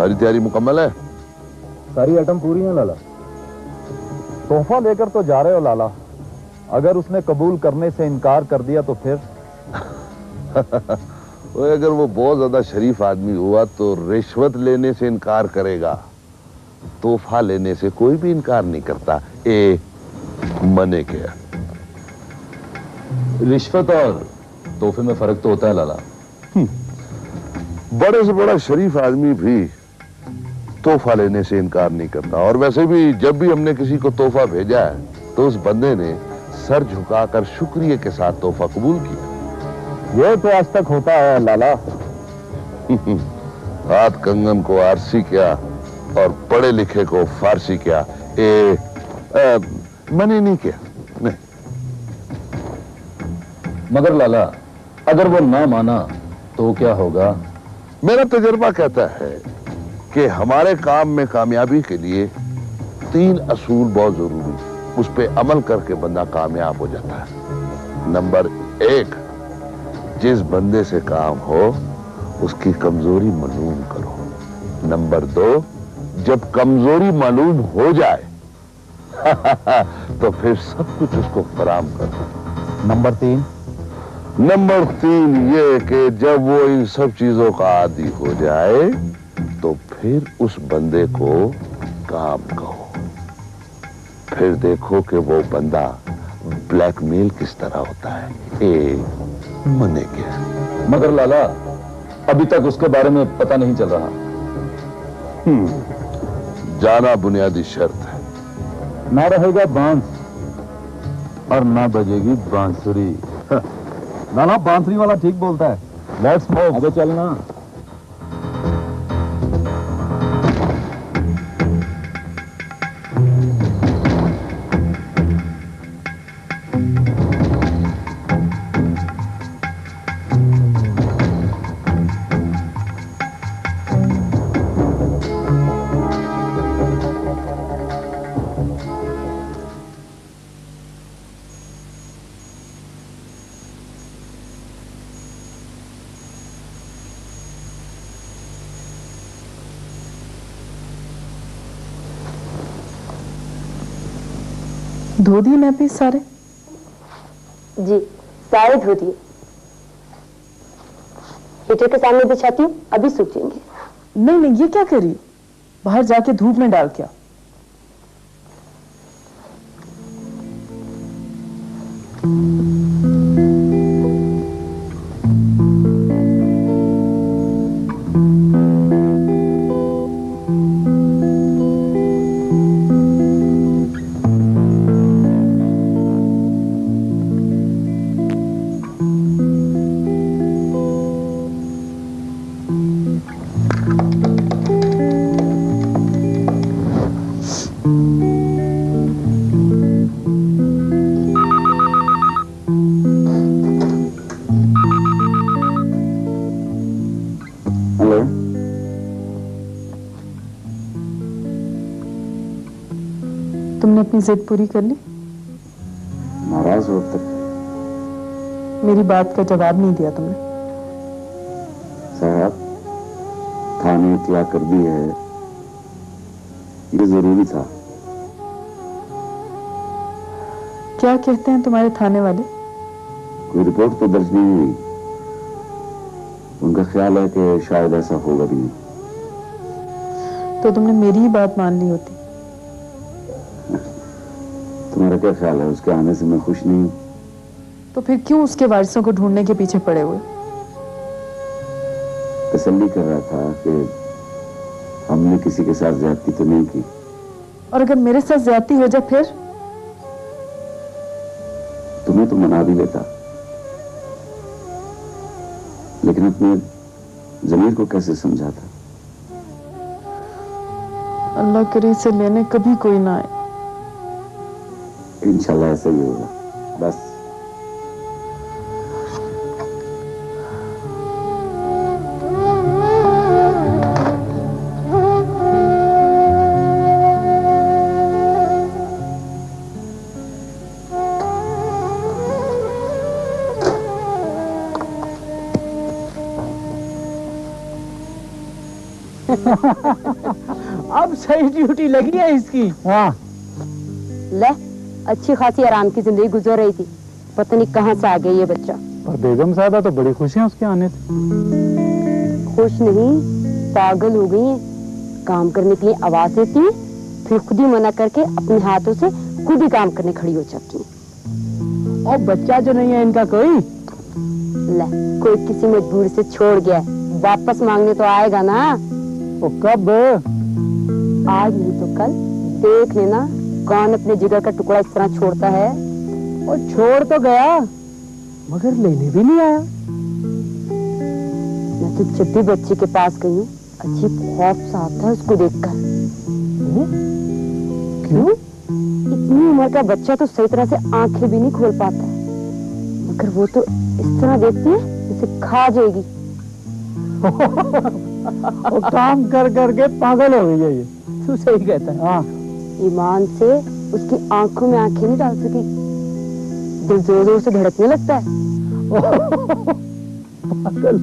सारी तैयारी मुकम्मल है? सारी आइटम पूरी है लाला। तोहफा लेकर तो जा रहे हो लाला, अगर उसने कबूल करने से इनकार कर दिया तो फिर? अगर वो बहुत ज्यादा शरीफ आदमी हुआ तो रिश्वत लेने से इनकार करेगा, तोहफा लेने से कोई भी इनकार नहीं करता। ए मने क्या? रिश्वत और तोहफे में फर्क तो होता है लाला। बड़े से बड़ा शरीफ आदमी भी तोहफा लेने से इनकार नहीं करता। और वैसे भी जब भी हमने किसी को तोहफा भेजा है तो उस बंदे ने सर झुकाकर शुक्रिया के साथ तोहफा कबूल किया। ये तो आज तक होता है लाला। हाथ कंगन को आरसी क्या और पढ़े लिखे को फारसी क्या। मैंने नहीं किया नहीं। मगर लाला, अगर वो ना माना तो क्या होगा? मेरा तजुर्बा कहता है कि हमारे काम में कामयाबी के लिए 3 असूल बहुत जरूरी, उस पर अमल करके बंदा कामयाब हो जाता है। नंबर 1, जिस बंदे से काम हो उसकी कमजोरी मालूम करो। नंबर 2, जब कमजोरी मालूम हो जाए तो फिर सब कुछ उसको फराम करो। नंबर 3? नंबर 3 ये कि जब वो इन सब चीजों का आदी हो जाए तो फिर उस बंदे को काम कहो। फिर देखो कि वो बंदा ब्लैकमेल किस तरह होता है। मने क्या? मगर लाला, अभी तक उसके बारे में पता नहीं चल रहा। जाना बुनियादी शर्त है। ना रहेगा बांस और ना बजेगी बांसुरी। लाला, बांसुरी वाला ठीक बोलता है। Let's move. अबे चलना। धो दिए मैं भी सारे? जी सारे धो दिए। हीटर के सामने बिछाती हूँ, अभी सूख जाएंगे। नहीं नहीं, ये क्या करी? बाहर जाके धूप में डाल क्या? तुमने अपनी जिद पूरी कर ली? नाराज हो तक मेरी बात का जवाब नहीं दिया तुमने। साहब, थाने इत्तला कर दी है, ये जरूरी था। क्या कहते हैं तुम्हारे थाने वाले? कोई रिपोर्ट तो दर्ज नहीं हुई। उनका ख्याल है कि शायद ऐसा होगा भी नहीं। तो तुमने मेरी ही बात मान ली होती। तुम्हारा क्या ख्याल है? उसके आने से मैं खुश नहीं हूं। तो फिर क्यों उसके वारिसों को ढूंढने के पीछे पड़े हुए? तसल्ली कर रहा था कि हमने किसी के साथ ज्यादती तो नहीं की। और अगर मेरे साथ ज्यादती हो जाए फिर? तुम्हें तो मना भी लेता, लेकिन अपने जमीर को कैसे समझाता? अल्लाह करे से लेने कभी कोई ना आए। इंशाल्लाह ऐसा ही होगा। बस अब सही ड्यूटी लगी है इसकी। हाँ ले, अच्छी खासी आराम की जिंदगी गुजर रही थी, पता नहीं कहाँ से आ गया ये बच्चा। पर बेगम साहबा तो बड़ी खुश हैं उसके आने से। खुश नहीं, पागल हो गई है। काम करने के लिए आवाज देती है, फिर खुद ही मना करके अपने हाथों से खुद ही काम करने खड़ी हो जाती है। और बच्चा जो नहीं है इनका कोई। ले, कोई किसी मजबूरी से छोड़ गया है, वापस मांगने तो आएगा ना। तो कब? आज नहीं तो कल देख लेना कौन अपने जिगर का टुकड़ा इस तरह छोड़ता है। और छोड़ तो गया मगर लेने भी नहीं आया। मैं तो जब भी बच्चे के पास गई हूँ अजीब खौफ सा आता है उसको देखकर। क्यों? इतनी उम्र का बच्चा तो सही तरह से आंखें भी नहीं खोल पाता है, मगर वो तो इस तरह देखती है जैसे खा जाएगी। वो काम कर करके पागल हो गई है ये। तू सही कहता है। हाँ ईमान से उसकी आंखों में आंखें नहीं डाल सकी, दिल जोर जोर से धड़कने लगता है। पागल।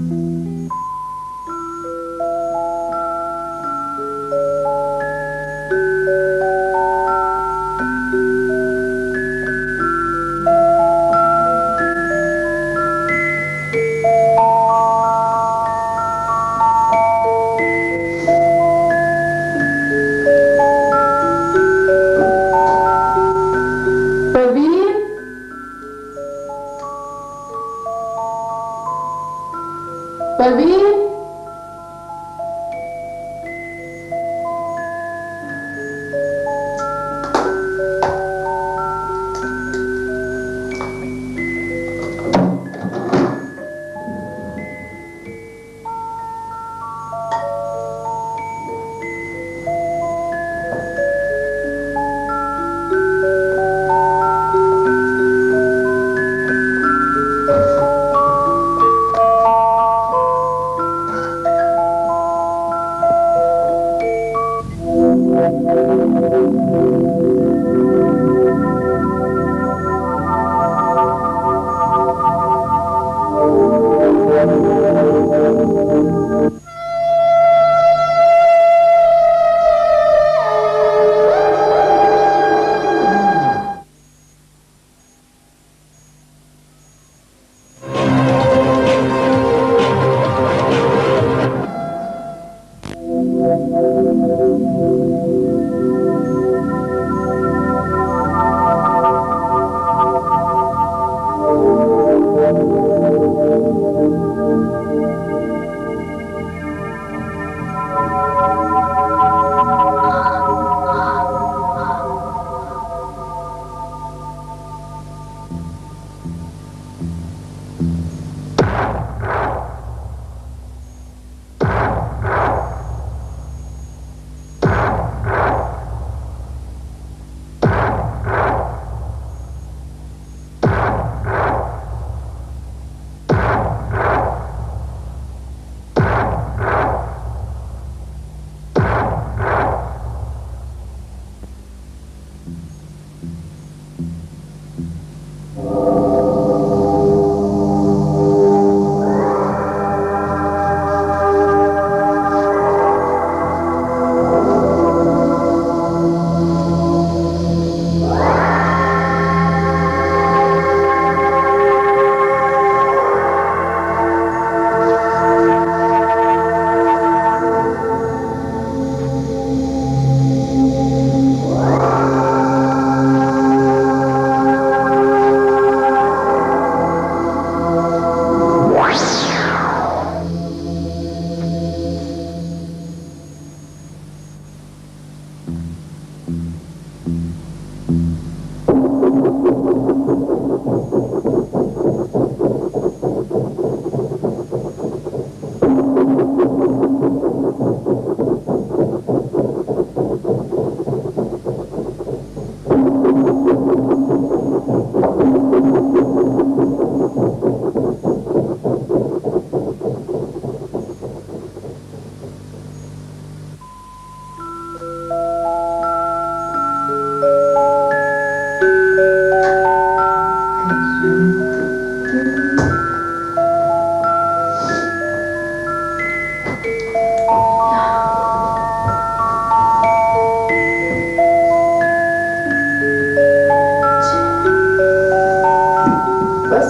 बस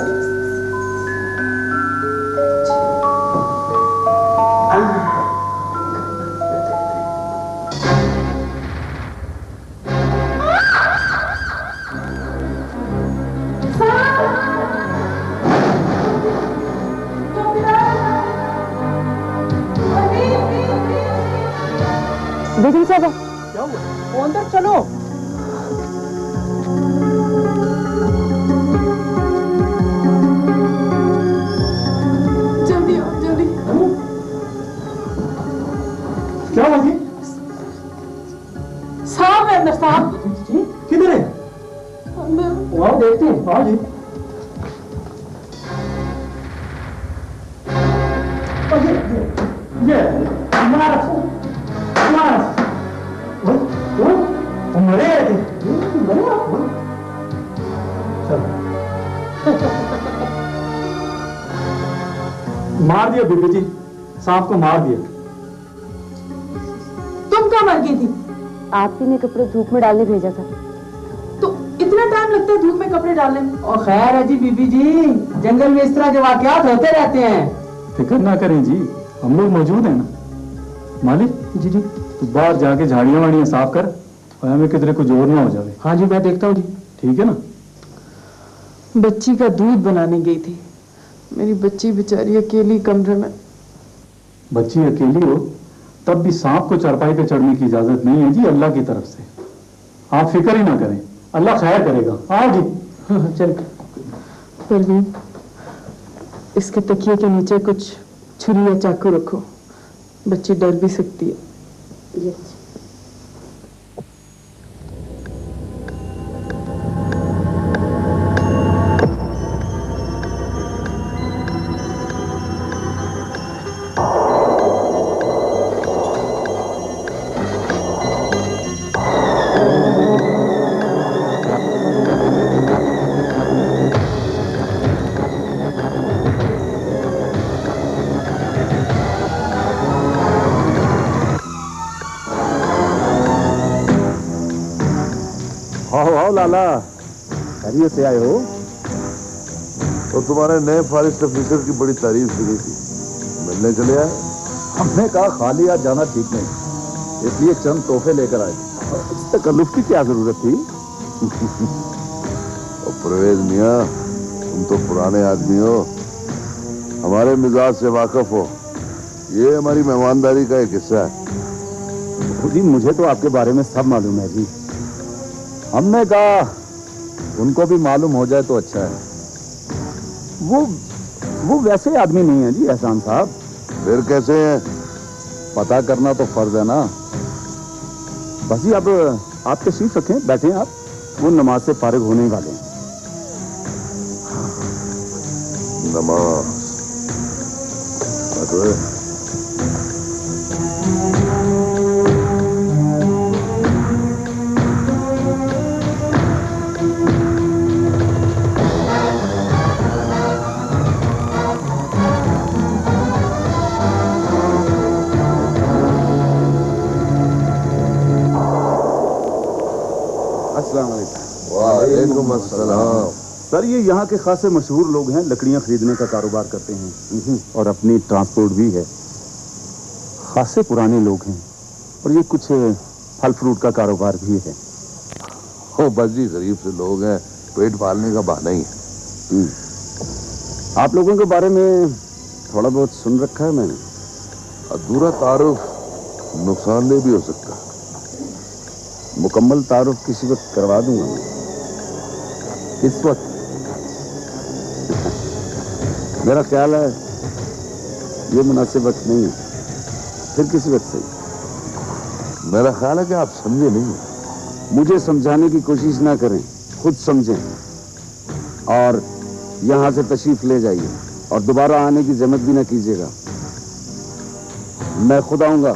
बेगम साहब क्या हुआ? अंदर चलो। जल्दी आओ जल्दी। क्या हुआ जी? साहब है अंदर साहब। किधर है? वहाँ देखते हैं। हाँ जी। ये मारस वो मरे थे। मार दिया बीबी जी, सांप को मार दिया। तुम कहाँ मर गई थी? आपसी ने कपड़े धूप में डालने भेजा था। तो इतना टाइम लगता है धूप में कपड़े डालने में? और खैर है जी बीबी जी, जंगल में इस तरह के वाकयात होते रहते हैं। फिक्र ना करें जी, हम लोग मौजूद हैं ना। मालिक जी जी। तू बाहर जाके झाड़ियां वाड़ियां साफ कर और हमें किधरे कुछ और ना हो जाए। हाँ जी मैं देखता हूँ जी। ठीक है ना? बच्ची का दूध बनाने गई थी, मेरी बच्ची बेचारी अकेली कमरे में। बच्ची अकेली हो तब भी सांप को चारपाई पे चढ़ने की इजाजत नहीं है जी, अल्लाह की तरफ से। आप फिक्र ही ना करें, अल्लाह खैर करेगा। हाँ जी। हाँ, चल। परवीन, इसके तकिए के नीचे कुछ छुरी या चाकू रखो, बच्ची डर भी सकती है। आओ लाला, खैरियत से आए हो? तो तुम्हारे नए फॉरेस्ट ऑफिसर की बड़ी तारीफ सुनी थी, मिलने चले आए। हमने कहा खाली आज जाना ठीक नहीं, इसलिए चंद तोहफे लेकर आए। इस तकल्लुफ की क्या जरूरत थी? और परवेज मियाँ, तुम तो पुराने आदमी हो, हमारे मिजाज से वाकिफ हो। ये हमारी मेहमानदारी का एक हिस्सा है। जी मुझे तो आपके बारे में सब मालूम है जी। हमने कहा उनको भी मालूम हो जाए तो अच्छा है। वो वैसे आदमी नहीं है जी एहसान साहब। फिर कैसे हैं? पता करना तो फर्ज है ना। बस जी अब आप तशरीफ रखें, बैठे आप, वो नमाज से फारिग होने वाले हैं। नमाज वालेकुम अस्सलाम। सर ये यहाँ के खासे मशहूर लोग हैं, लकड़ियाँ खरीदने का कारोबार करते हैं और अपनी ट्रांसपोर्ट भी है। खासे पुराने लोग हैं और ये कुछ फल फ्रूट का कारोबार भी है। ओ बस जी, गरीब से लोग हैं, पेट पालने का बहाना ही है। आप लोगों के बारे में थोड़ा बहुत सुन रखा है मैंने। अधूरा तारुफ नुकसानदेह भी हो सकता है। मुकम्मल तारुफ किसी वक्त करवा दूंगा मैं। किस वक्त? मेरा ख्याल है ये मुनासिब वक्त नहीं है, फिर किसी वक्त सही। मेरा ख्याल है कि आप समझे नहीं। मुझे समझाने की कोशिश ना करें, खुद समझें और यहाँ से तशरीफ ले जाइए और दोबारा आने की जहमत भी ना कीजिएगा। मैं खुद आऊंगा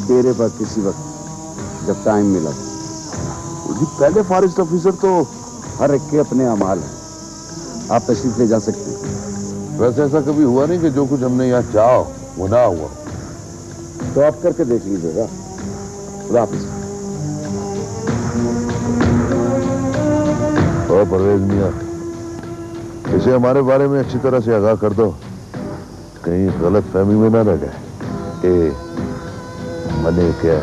डेरे पर किसी वक्त जब टाइम मिला। जी पहले फॉरेस्ट ऑफिसर तो हर एक के अपने अमाल हैं, आप तशरीफ ले जा सकते हैं। वैसे ऐसा कभी हुआ नहीं कि जो कुछ हमने यहाँ चाहा वो ना हुआ। तो आप करके देख लीजिएगा। खुदा हाफिज़। और परवेज मियाँ, इसे हमारे बारे में अच्छी तरह से आगाह कर दो, कहीं गलत फहमी में ना रह जाए। मने क्या?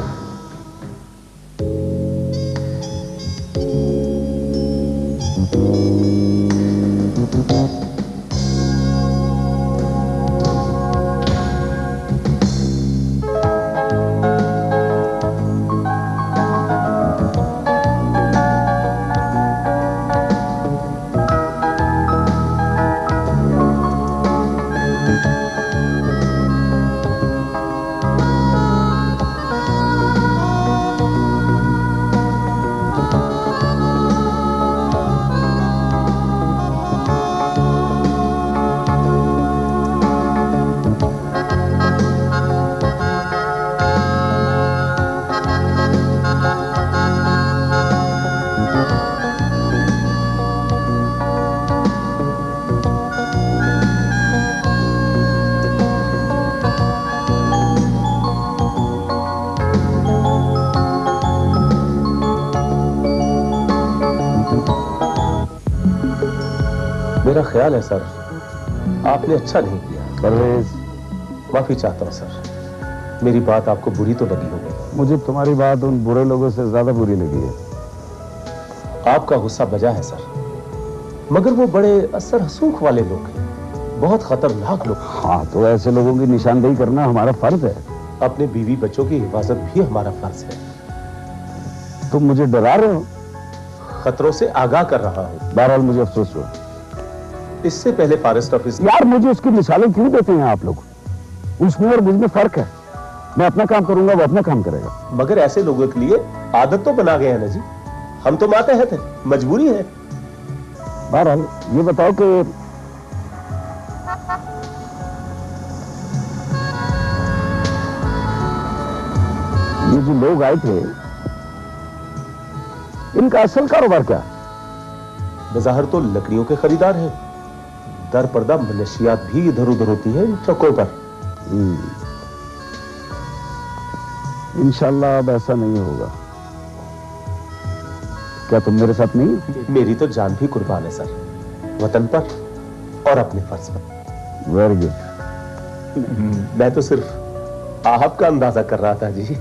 मेरा ख्याल है सर, आपने अच्छा नहीं किया। परवेज, माफी चाहता हूँ सर, मेरी बात आपको बुरी तो लगी होगी। मुझे तुम्हारी बात उन बुरे लोगों से ज्यादा बुरी लगी है। आपका गुस्सा बजा है सर, मगर वो बड़े असर हसूख वाले लोग हैं, बहुत खतरनाक लोग। हाँ, तो ऐसे लोगों की निशानदेही करना हमारा फर्ज है। अपने बीवी बच्चों की हिफाजत भी हमारा फर्ज है। तुम मुझे डरा रहे हो? खतरों से आगाह कर रहा हूँ। बहरहाल मुझे अफसोस हुआ। इससे पहले फॉरेस्ट ऑफिस यार, मुझे उसकी मिसालें क्यों देते हैं आप लोग? उसमें और मुझमें फर्क है। मैं अपना काम करूंगा, वो अपना काम करेगा। मगर ऐसे लोगों के लिए आदत तो बना गया है ना जी, हम तो मातहत हैं, मजबूरी है। बहरहाल ये बताओ कि ये जो लोग आए थे, इनका असल कारोबार क्या? बाजार तो लकड़ियों के खरीदार हैं, दर पर्दा मनशियात भी इधर उधर होती है इन ट्रकों पर। इंशाल्लाह अब ऐसा नहीं होगा। क्या तुम मेरे साथ नहीं? मेरी तो जान भी कुर्बान है सर, वतन पर और अपने फर्ज पर। Very good. मैं तो सिर्फ आपका अंदाजा कर रहा था जी।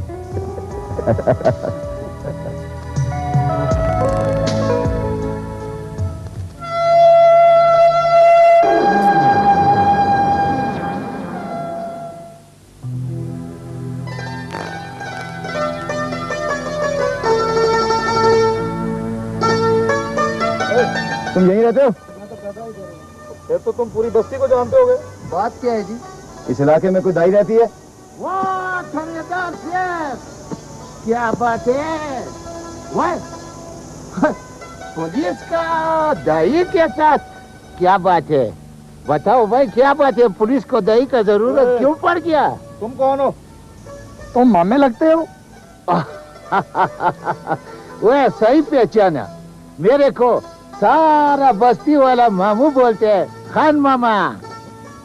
तुम यहीं रहते हो? फिर तो तुम पूरी बस्ती को जानते होगे। बात क्या है जी? इस इलाके में कोई दाई रहती है? वाह थानेदार साहब, क्या बात है? वाह पुलिस का दही के साथ क्या बात है? बताओ भाई, क्या बात है? पुलिस को दही का जरूरत क्यों पड़ गया? तुम कौन हो? तुम मामे लगते हो। वह सही पहचाना, मेरे को सारा बस्ती वाला मामू बोलते हैं, खान मामा।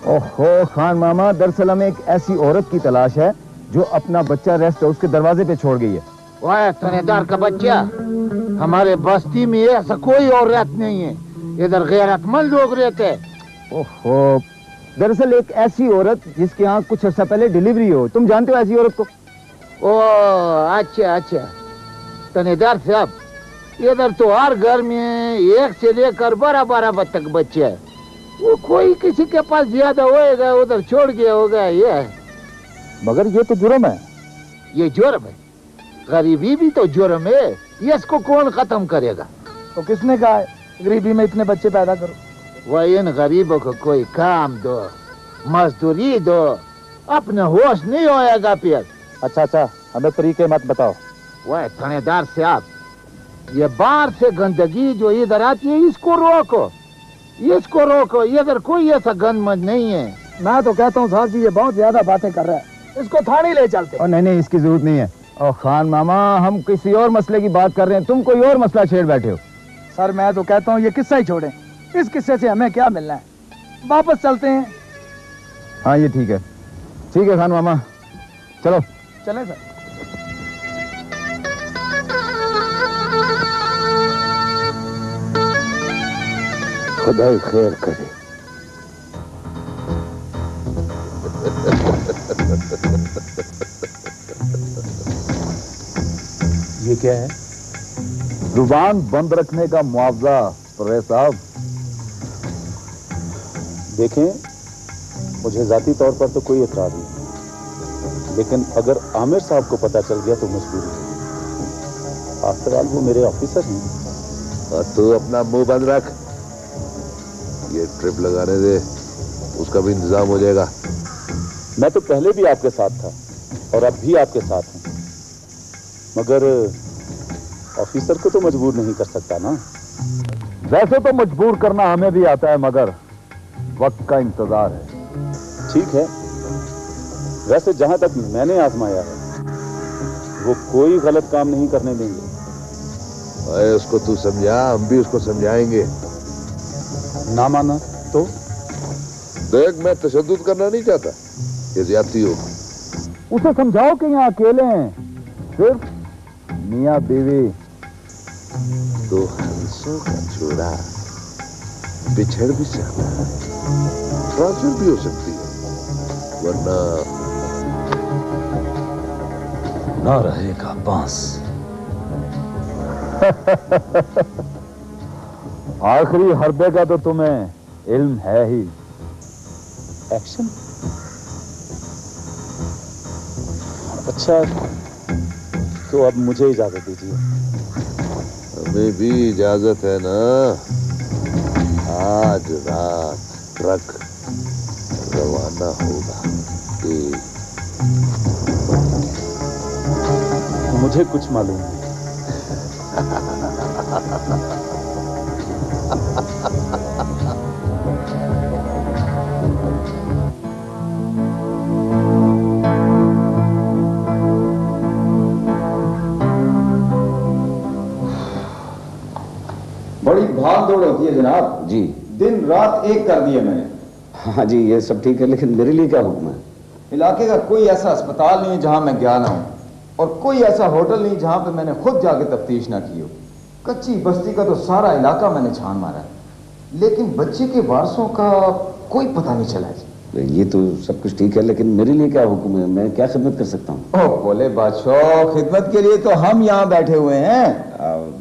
ओहो खान मामा, दरअसल हमें एक ऐसी औरत की तलाश है जो अपना बच्चा रेस्ट हाउस के दरवाजे पे छोड़ गई है। वह थानेदार का बच्चा? हमारे बस्ती में ऐसा कोई औरत नहीं है, इधर गैरतमंद लोग रहते हैं। ओहो, दरअसल एक ऐसी औरत जिसके यहाँ कुछ अर्सा पहले डिलीवरी हो। तुम जानते हो ऐसी औरत को? ओ अच्छा अच्छा, थानेदार साहब, इधर तो हर घर में 1 से लेकर 12-12 तक बच्चे हैं। वो कोई किसी के पास ज्यादा होएगा, उधर छोड़ गया होगा। ये मगर ये तो जुर्म है। ये जुर्म है? गरीबी भी तो जुर्म है, ये इसको कौन खत्म करेगा? तो किसने कहा है गरीबी में इतने बच्चे पैदा करो? वह इन गरीबों को कोई काम दो, मजदूरी दो, अपना होश नहीं होएगा फिर। अच्छा, हमें तरीके मत बताओ। वह थानेदार साहब, ये बाहर से गंदगी जो इधर आती है, इसको रोको, इसको रोको। इधर कोई ऐसा गंदमंद नहीं है। मैं तो कहता हूँ साहब जी, ये बहुत ज्यादा बातें कर रहा है, इसको थाने ले चलते। और नहीं, इसकी जरूरत नहीं है। और खान मामा, हम किसी और मसले की बात कर रहे हैं, तुम कोई और मसला छेड़ बैठे हो। सर मैं तो कहता हूँ ये किस्सा ही छोड़ें, इस किस्से से हमें क्या मिलना है, वापस चलते हैं। हाँ ये ठीक है खान मामा, चलो चलें सर। खुदा खैर करे। ये क्या है? जुबान बंद रखने का मुआवजा प्रे साहब। देखें, मुझे जाती तौर पर तो कोई एतराज नहीं, लेकिन अगर आमिर साहब को पता चल गया तो मजबूरी है। आफ्टर ऑल वो मेरे ऑफिसर हैं। और तू अपना मुंह बंद रख। ये ट्रिप लगाने दे, उसका भी इंतजाम हो जाएगा। मैं तो पहले भी आपके साथ था और अब भी आपके साथ हूं, मगर ऑफिसर को तो मजबूर नहीं कर सकता ना। वैसे तो मजबूर करना हमें भी आता है, मगर वक्त का इंतजार है। ठीक है, वैसे जहां तक मैंने आजमाया है वो कोई गलत काम नहीं करने देंगे। अरे उसको तू समझा, हम भी उसको समझाएंगे। ना माना तो? देख, मैं तशद्दुद करना नहीं चाहता, ये ज्यादती हो। उसे समझाओ कि यहाँ अकेले हैं, सिर्फ मियाँ बीवी। तो हंसों का जोड़ा बिछड़ भी सकता है, ट्रांसफर भी हो सकती है, वरना ना रहेगा बांस। आखिरी हरबे का तो तुम्हें इल्म है ही। एक्शन? अच्छा, तो अब मुझे इजाजत दीजिए। हमें भी इजाजत है ना। आज रात ट्रक रवाना होगा। मुझे कुछ मालूम नहीं। बड़ी भाग दौड़ होती है जनाब। जी। दिन रात एक कर दिए मैंने। हाँ जी, ये सब ठीक है, लेकिन मेरे लिए क्या हुक्म है? इलाके का कोई ऐसा अस्पताल नहीं है जहां मैं गया ना हूं, और कोई ऐसा होटल नहीं जहां पे मैंने खुद जाके तफ्तीश ना की हो। कच्ची बस्ती का तो सारा इलाका मैंने छान मारा है, लेकिन बच्चे के वारसों का कोई पता नहीं चला जी। ये तो सब कुछ ठीक है, लेकिन मेरे लिए क्या हुक्म है? मैं क्या खिदमत कर सकता हूँ? ओह बोले बादशाह, खिदमत के लिए तो हम यहाँ बैठे हुए हैं।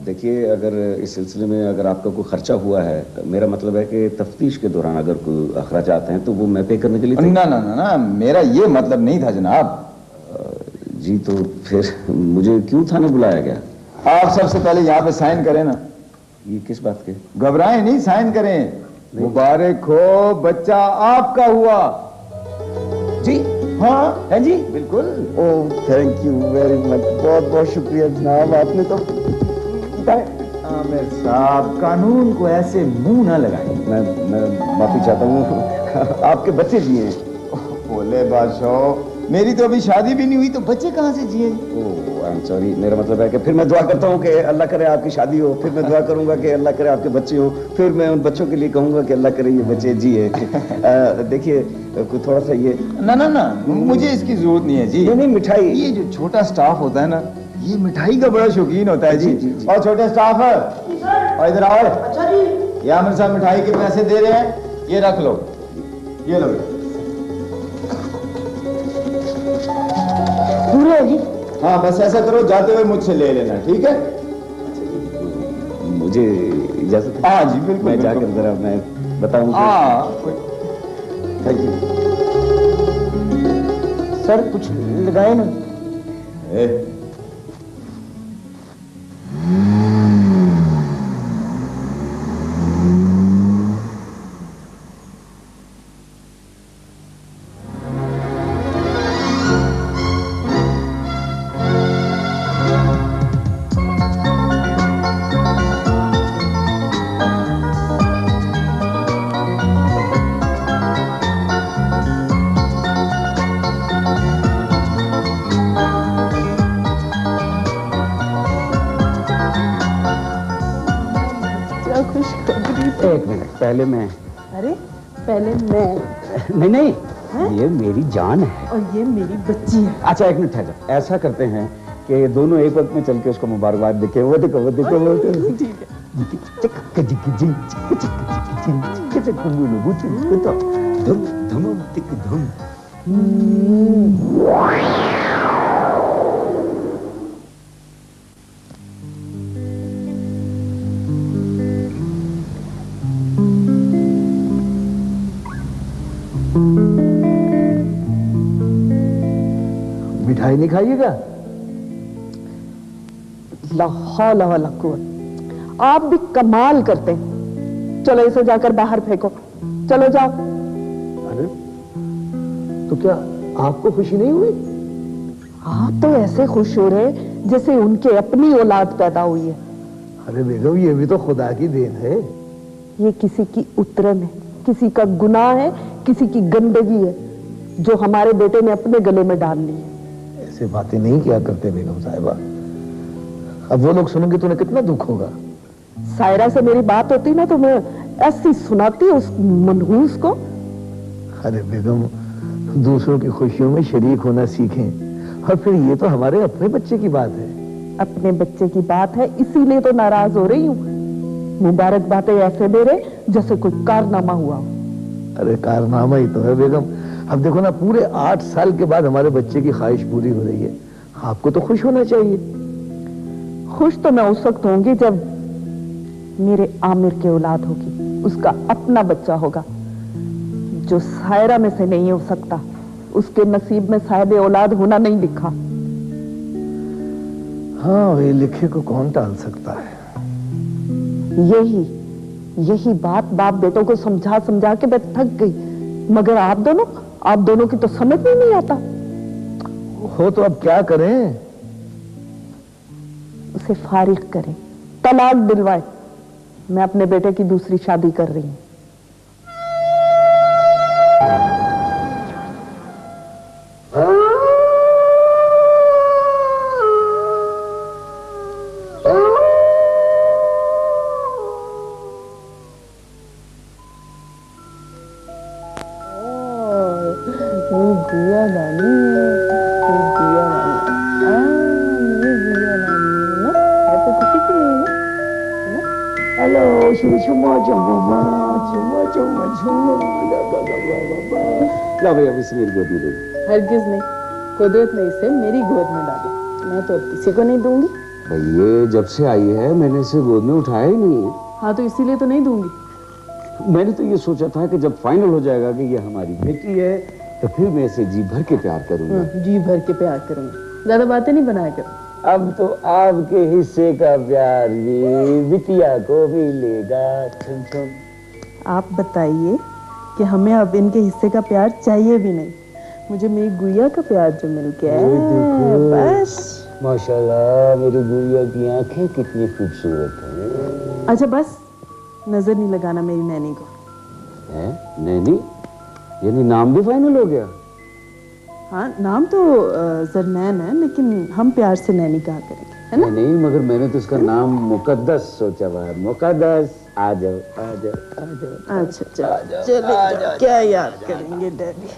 देखिए, अगर इस सिलसिले में अगर आपका कोई खर्चा हुआ है, मेरा मतलब है कि तफ्तीश के दौरान अगर कोई अखराजात हैं तो वो मैं पे करने के लिए। ना ना ना ना, मेरा ये मतलब नहीं था जनाब। जी, तो फिर मुझे क्यों थाने बुलाया गया? आप सबसे पहले यहाँ पे साइन करें ना। ये किस बात के? घबराएं नहीं, साइन करें। मुबारक हो, बच्चा आपका हुआ। जी हाँ है जी, बिल्कुल। Oh thank you very much, बहुत बहुत शुक्रिया जनाब, आपने तो। आमिर साहब, कानून को ऐसे मुंह ना लगाएं। मैं माफी चाहता हूँ। आपके बच्चे जिए हैं? बोले बादशाह, मेरी तो अभी शादी भी नहीं हुई, तो बच्चे कहाँ से जिए? ओह आई एम सॉरी, मेरा मतलब है कि फिर मैं दुआ करता हूँ कि अल्लाह करे आपकी शादी हो, फिर मैं दुआ करूंगा कि अल्लाह करे आपके बच्चे हो, फिर मैं उन बच्चों के लिए कहूंगा कि अल्लाह करे ये बच्चे जिए। देखिए, कोई थोड़ा सा ये। ना ना ना, मुझे इसकी जरूरत नहीं है जी। नहीं, मिठाई। ये जो छोटा स्टाफ होता है ना, ये मिठाई का बड़ा शौकीन होता है जी। और छोटे स्टाफ है, और इधर आओ। अच्छा जी। ये आमिर साहब मिठाई के पैसे दे रहे हैं, ये रख लो, ये लो। पूरे जी? हाँ, बस ऐसा करो, जाते हुए मुझसे ले लेना, ठीक है? मुझे इजाजत है? हाँ जी बिल्कुल। मैं जाकर जरा मैं बताऊंगा। हाँ, थैंक यू सर। कुछ लगाए ना? एक मिनट, पहले मैं। अरे पहले मैं। नहीं नहीं है? ये मेरी जान है और ये मेरी बच्ची है। अच्छा एक मिनट ठहर, ऐसा करते हैं कि दोनों एक वक्त में चल के उसको मुबारकबाद देखें। वो देखो वो देखो वो देखो। ठीक है। मिठाई नहीं खाइएगा? ला हौला वला कुव्वत, आप भी कमाल करते हैं। चलो इसे जाकर बाहर फेंको, चलो जाओ। अरे तो क्या आपको खुशी नहीं हुई? आप तो ऐसे खुश हो रहे जैसे उनके अपनी औलाद पैदा हुई है। अरे बेगम, ये भी तो खुदा की देन है। ये किसी की उतरन है, किसी का गुनाह है, किसी की गंदगी है जो हमारे बेटे ने अपने गले में डाल ली है। ऐसे बातें नहीं किया करते बेगम साहिबा, अब वो लोग सुनेंगे तो उन्हें कितना दुख होगा। सायरा से मेरी बात होती ना तो मैं ऐसी सुनाती उस मनहूस को। अरे बेगम, दूसरों की खुशियों में शरीक होना सीखें, और फिर ये तो हमारे अपने बच्चे की बात है। अपने बच्चे की बात है इसीलिए तो नाराज हो रही हूँ। मुबारक बातें ऐसे दे रहे जैसे कोई कारनामा हुआ हो। अरे कारनामा ही तो है बेगम। अब देखो ना, पूरे 8 साल के बाद हमारे बच्चे की ख्वाहिश पूरी हो रही है। आपको तो खुश होना चाहिए। खुश तो मैं उस वक्त होंगी जब मेरे आमिर की औलाद होगी, उसका अपना बच्चा होगा। जो सायरा में से नहीं हो सकता, उसके नसीब में साहिब औलाद होना नहीं लिखा। हाँ, ये लिखे को कौन टाल सकता है। यही बात बाप बेटों को समझा समझा के मैं थक गई, मगर आप दोनों की तो समझ में नहीं आता। हो तो अब क्या करें? उसे फारिग करें, तलाक दिलवाए। मैं अपने बेटे की दूसरी शादी कर रही हूं। ला भैया, इसे मेरी गोद में दे दो। हरगिज नहीं, कुदरत ने इसे मेरी गोद में डाला, मैं तो किसी को नहीं दूंगी। भाई ये जब से आई है मैंने इसे गोद में उठाया ही नहीं है। हाँ तो इसीलिए तो नहीं दूंगी। मैंने तो ये सोचा था कि जब फाइनल हो जाएगा कि ये हमारी बेटी है तो फिर मैं इसे जी भर के प्यार करूंगा। जी भर के प्यार करूंगी, ज्यादा बातें नहीं बनाया कर। अब तो आपके हिस्से का प्यार भी बिटिया को मिलेगा। आप बताइए कि हमें अब इनके हिस्से का प्यार चाहिए भी नहीं। मुझे मेरी गुड़िया का प्यार जो मिल गया है बस। माशाल्लाह, मेरी गुड़िया की आंखें कितनी खूबसूरत हैं। अच्छा बस, नजर नहीं लगाना मेरी नैनी को। है नैनी? यानी नाम भी फाइनल हो गया? हाँ, नाम तो जरनैन है, लेकिन हम प्यार से नैनी कहा करेंगे, है ना? नहीं, मगर मैंने तो उसका नाम मुकद्दस सोचा हुआ है। मुकद्दस, आ जाओ आ जाओ आ जाओ। अच्छा चलो, क्या याद करेंगे डैडी।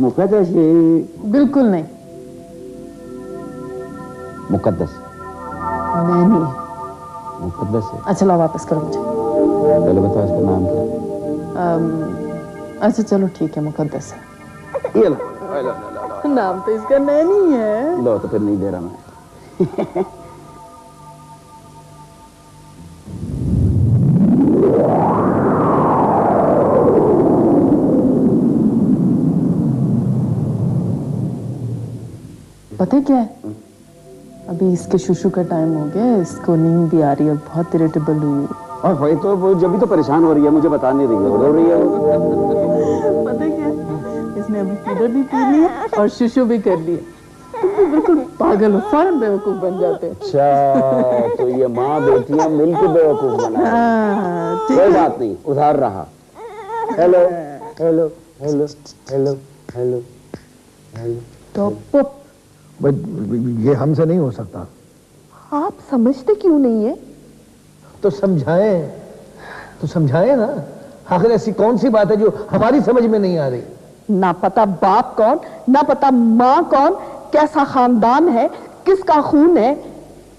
मुकद्दस ये बिल्कुल नहीं, मुकद्दस नैनी मुकद्दस है। अच्छा लो वापस करो मुझे। पहले बताओ इसका नाम क्या? अच्छा चलो ठीक है, मुकद्दस है। ये लो, नाम तो इसका नैनी है। लो तो फिर नहीं दे रहा मैं। पता है क्या है, अभी इसके शुशु का टाइम हो गया, इसको नींद भी आ रही है, बहुत इरिटेबल हुई। और भाई तो वो जब भी तो परेशान हो रही है, मुझे बता नहीं रही है, रो रही है। पता है क्या, इसने अभी फीडर भी पी लिया और शुशु भी कर लिया। तुम तो बिल्कुल पागल हो, फौरन बेवकूफ बन जाते हैं। अच्छा, तो ये माँ बेटियां मिलकर बेवकूफ बना। कोई बात नहीं, उधार रहा। Hello hello hello hello hello hello. तो ये हमसे नहीं हो सकता। आप समझते क्यों नहीं है? तो समझाएं ना। आखिर ऐसी कौन सी बात है जो हमारी समझ में नहीं आ रही? ना पता बाप कौन, ना पता माँ कौन, कैसा खानदान है, किसका खून है,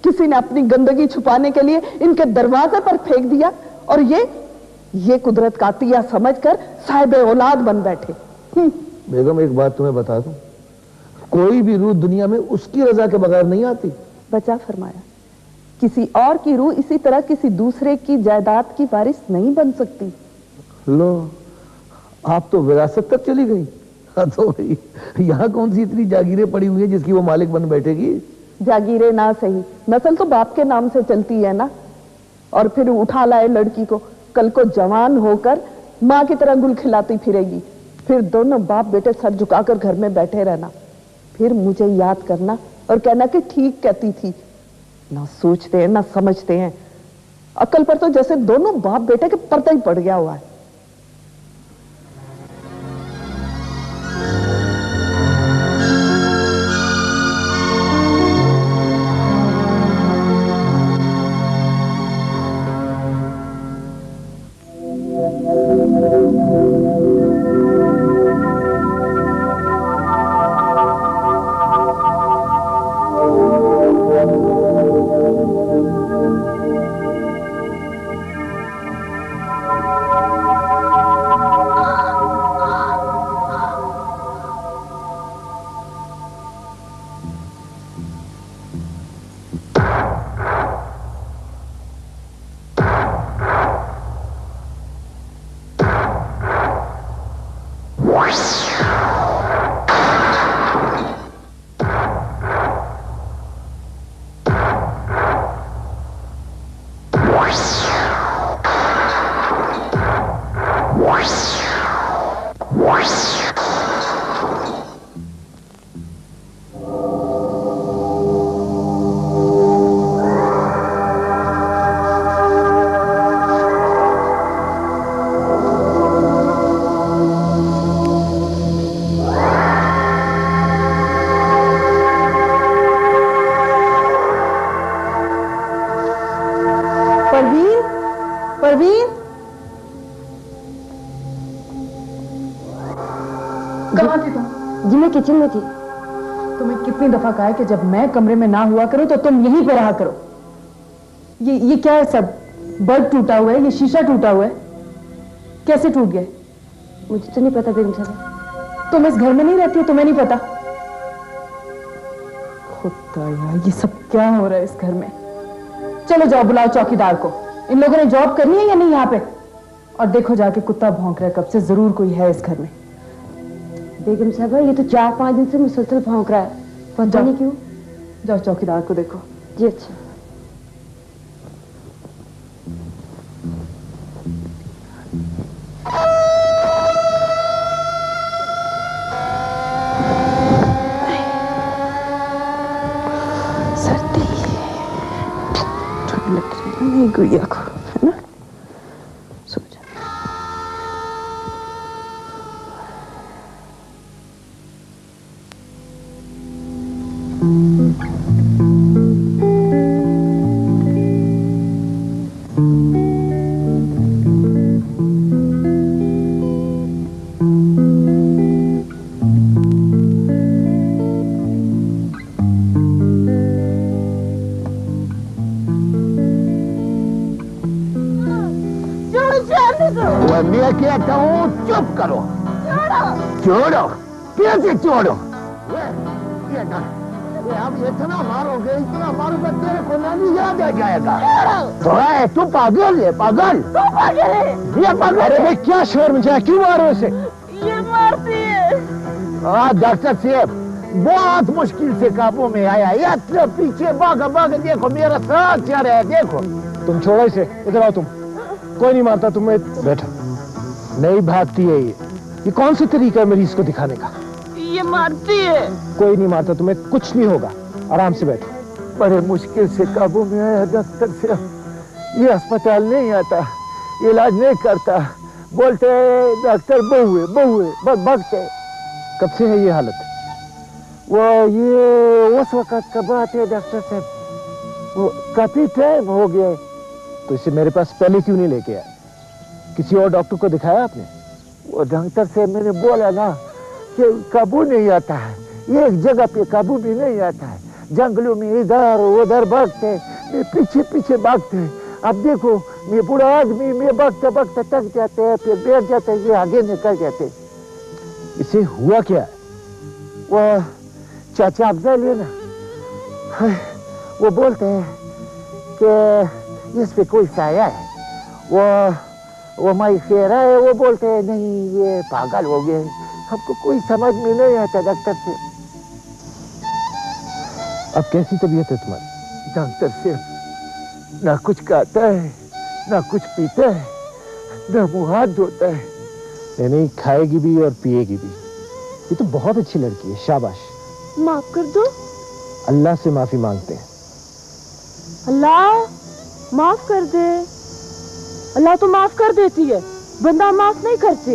किसी ने अपनी गंदगी छुपाने के लिए इनके दरवाजे पर फेंक दिया और ये कुदरत का अतिया समझकर साहिब औलाद बन बैठे। बेगम एक बात तुम्हें बता दूं, कोई भी रूह दुनिया में उसकी रजा के बगैर नहीं आती। बचा फरमाया, किसी और की रूह इसी तरह किसी दूसरे की जायदाद की वारिस नहीं बन सकती। लो, आप तो विरासत तक चली गई। हाँ तो भाई, यहाँ कौन सी इतनी जागीरें पड़ी हुई है जिसकी वो मालिक बन बैठेगी? जागीरें ना सही, नस्ल तो बाप के नाम से चलती है ना। और फिर उठा लाए लड़की को, कल को जवान होकर माँ की तरह गुल खिलाती फिरेगी। फिर दोनों बाप बेटे सर झुकाकर घर में बैठे रहना, फिर मुझे याद करना और कहना कि ठीक कहती थी। ना सोचते हैं ना समझते हैं, अक्ल पर तो जैसे दोनों बाप बेटे के पर्दा ही पड़ गया हुआ है। किचन में थी। तुम्हें कितनी दफा कहा है कि जब मैं कमरे में ना हुआ करूं तो तुम यहीं पे रहा करो। ये क्या है सब? बल्ब टूटा हुआ है, ये शीशा टूटा हुआ है, कैसे टूट गए? मुझे तो नहीं पता बेगम साहब। तुम इस घर में नहीं रहती हो, तुम्हें नहीं पता? खुदा, ये सब क्या हो रहा है इस घर में? चलो जाओ, बुलाओ चौकीदार को। इन लोगों ने जॉब करनी है या नहीं यहाँ पे? और देखो जाके कुत्ता भौंक रहा है कब से, जरूर कोई है इस घर में। बेगम साहबा, ये तो 4-5 दिन से मुसलसल भौंक रहा है, पता नहीं क्यों। जाओ चौकीदार को देखो। जी अच्छा। सर्दी ठंड लग रही है गुड़िया को, है ना? सो जा। मैं कहता हूँ चुप करो। छोड़ो, कैसे छोड़ो? अब इतना मारोगे, इतना मारोगे तेरे को नहीं याद आ जाएगा। तू पागल है, पागल। तू पागल है, ये पागल। अरे भाई क्या शोर मचा, क्यों मारो इसे? ये मारती है। डॉक्टर साहब बहुत मुश्किल से काबू में आया। या तो पीछे भागा भागा, देखो मेरा साथ चल रहा है, देखो। तुम छोड़ो इसे, इधर आओ तुम। कोई नहीं मारता तुम्हें, बैठो। नहीं भागती है ये कौन सा तरीका है मरीज को दिखाने का? ये मारती है। कोई नहीं मारता तुम्हें, कुछ नहीं होगा, आराम से बैठो। बड़े मुश्किल से काबू में आया डॉक्टर साहब। ये अस्पताल नहीं आता, इलाज नहीं करता, बोलते डॉक्टर बहू है, बस भगते। कब से है ये हालत? वो ये उस वक्त का बात है डॉक्टर साहब, वो काफी टाइम हो गया। तो इसे मेरे पास पहले क्यों नहीं लेके आया? किसी और डॉक्टर को दिखाया आपने? वो डॉक्टर से मैंने बोला ना कि काबू नहीं आता है, एक जगह पे काबू भी नहीं आता है। जंगलों में इधर उधर भागते, मैं पीछे पीछे भागते। अब देखो मैं बूढ़ा आदमी, मैं भागते भागते थक जाते हैं, फिर बैठ जाते हैं, ये आगे निकल जाते। इसे हुआ क्या है? वो चाचा अफजल है ना, वो बोलते हैं कि इस पे कोई साया है। वो माई खेरा है, वो बोलते हैं नहीं ये पागल हो गए। हमको कोई समझ में नहीं आता डॉक्टर से। अब कैसी तबीयत है तुम्हारी? डॉक्टर से ना कुछ खाता है, ना कुछ पीता है, ना मुंह हाथ धोता है। नहीं, खाएगी भी और पिएगी भी। ये तो बहुत अच्छी लड़की है, शाबाश। माफ कर दो। अल्लाह से माफी मांगते हैं। अल्लाह माफ कर दे। अल्लाह तो माफ कर देती है, बंदा माफ नहीं करते।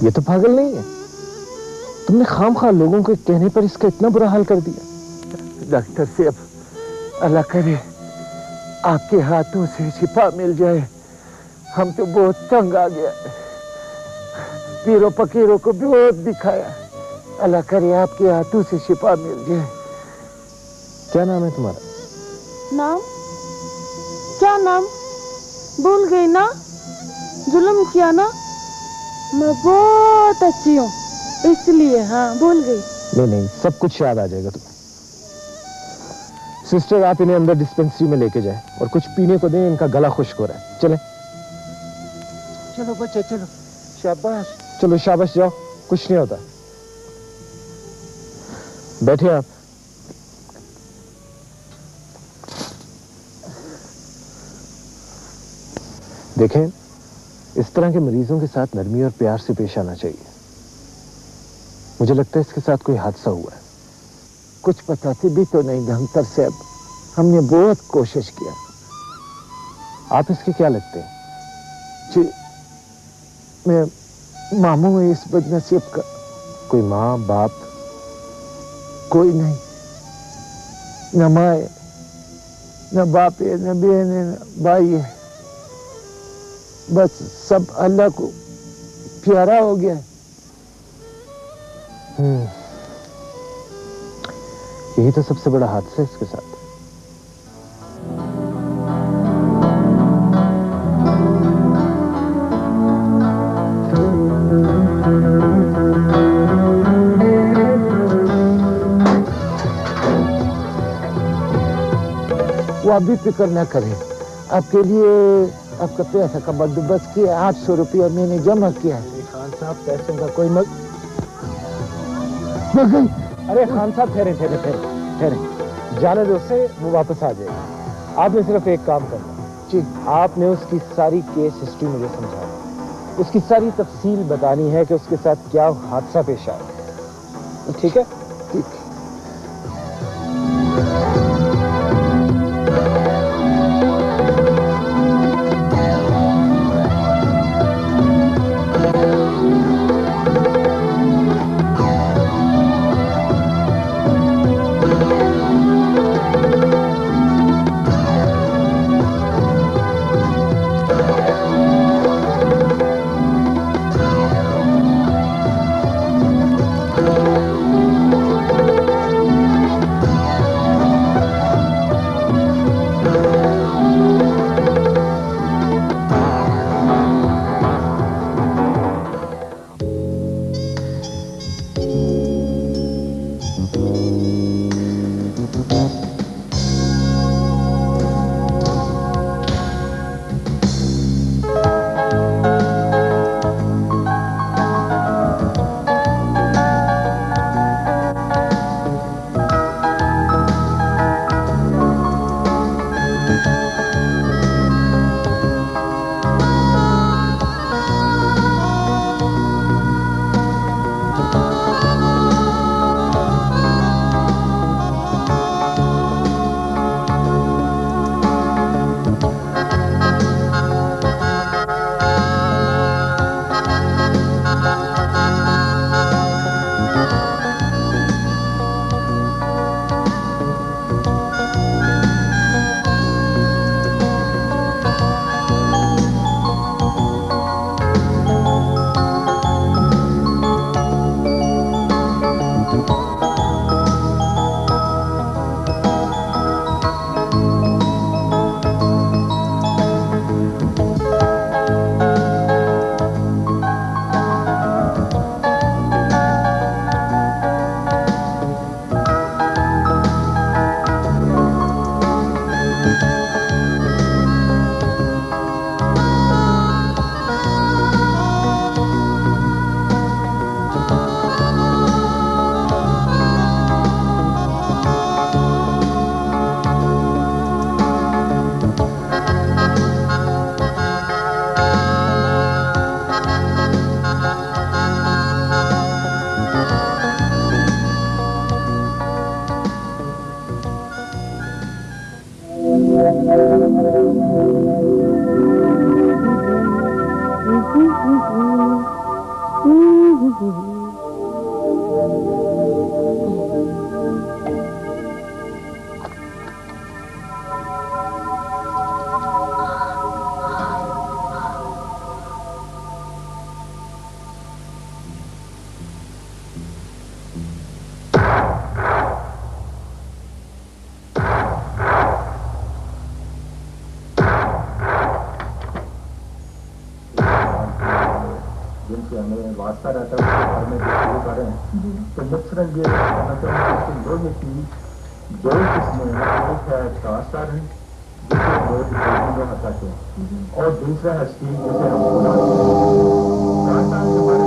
ये तो पागल नहीं है। तुमने खामखा लोगों के कहने पर इसका इतना बुरा हाल कर दिया। डॉक्टर साहब, अल्लाह करे आपके हाथों से शिफा मिल जाए। हम तो बहुत तंग आ गया, पीरों फकीरों को बहुत दिखाया। अल्लाह करे आपके हाथों से शिफा मिल जाए। क्या नाम है तुम्हारा? नाम? क्या नाम? भूल गई ना? जुल्म किया ना? मैं बहुत अच्छी हूँ इसलिए। हाँ भूल गई। नहीं, सब कुछ याद आ जाएगा तुम्हें। सिस्टर, आप इन्हें अंदर डिस्पेंसरी में लेके जाए और कुछ पीने को दें, इनका गला खुश्क हो रहा है। चले चलो बच्चे चलो। शाबाश। चलो शाबाश, जाओ, कुछ नहीं होता। बैठे आप। देखें, इस तरह के मरीजों के साथ नरमी और प्यार से पेश आना चाहिए। मुझे लगता है इसके साथ कोई हादसा हुआ है। कुछ बताते भी तो नहीं डॉक्टर साहब, हमने बहुत कोशिश किया। आप इसके क्या लगते हैं? जी, मैं मामू हूं इस बदनसीब का। कोई माँ बाप? कोई नहीं, न माँ है, न बाप है, न बहन है, न भाई है। बस सब अल्लाह को प्यारा हो गया। यही तो सबसे बड़ा हादसा है इसके साथ। वो आप भी फिक्र न करें, आपके लिए आपका पैसा का बंदोबस्त किया। 800 रुपया मैंने जमा किया है। खान साहब, पैसों का कोई मत। गई। अरे खान साहब, ठहरे। जाने दो उससे, वो वापस आ जाएगा। आपने सिर्फ एक काम करना जी। आपने उसकी सारी केस हिस्ट्री मुझे समझानी, उसकी सारी तफसील बतानी है कि उसके साथ क्या हादसा पेश आया। ठीक है? ठीक है। से हमें वास्ता रहता है उसके बारे में गुफ्तगू कर रहे हैं तो मकसदन ये कहना चाहूँगा कि लोहे की दो किस्में हैं, एक है कास्ट आयरन जिसे लोहे की हटाते हैं और दूसरा है स्टील जिसे हम बनाते हैं। कास्ट आयरन हमारे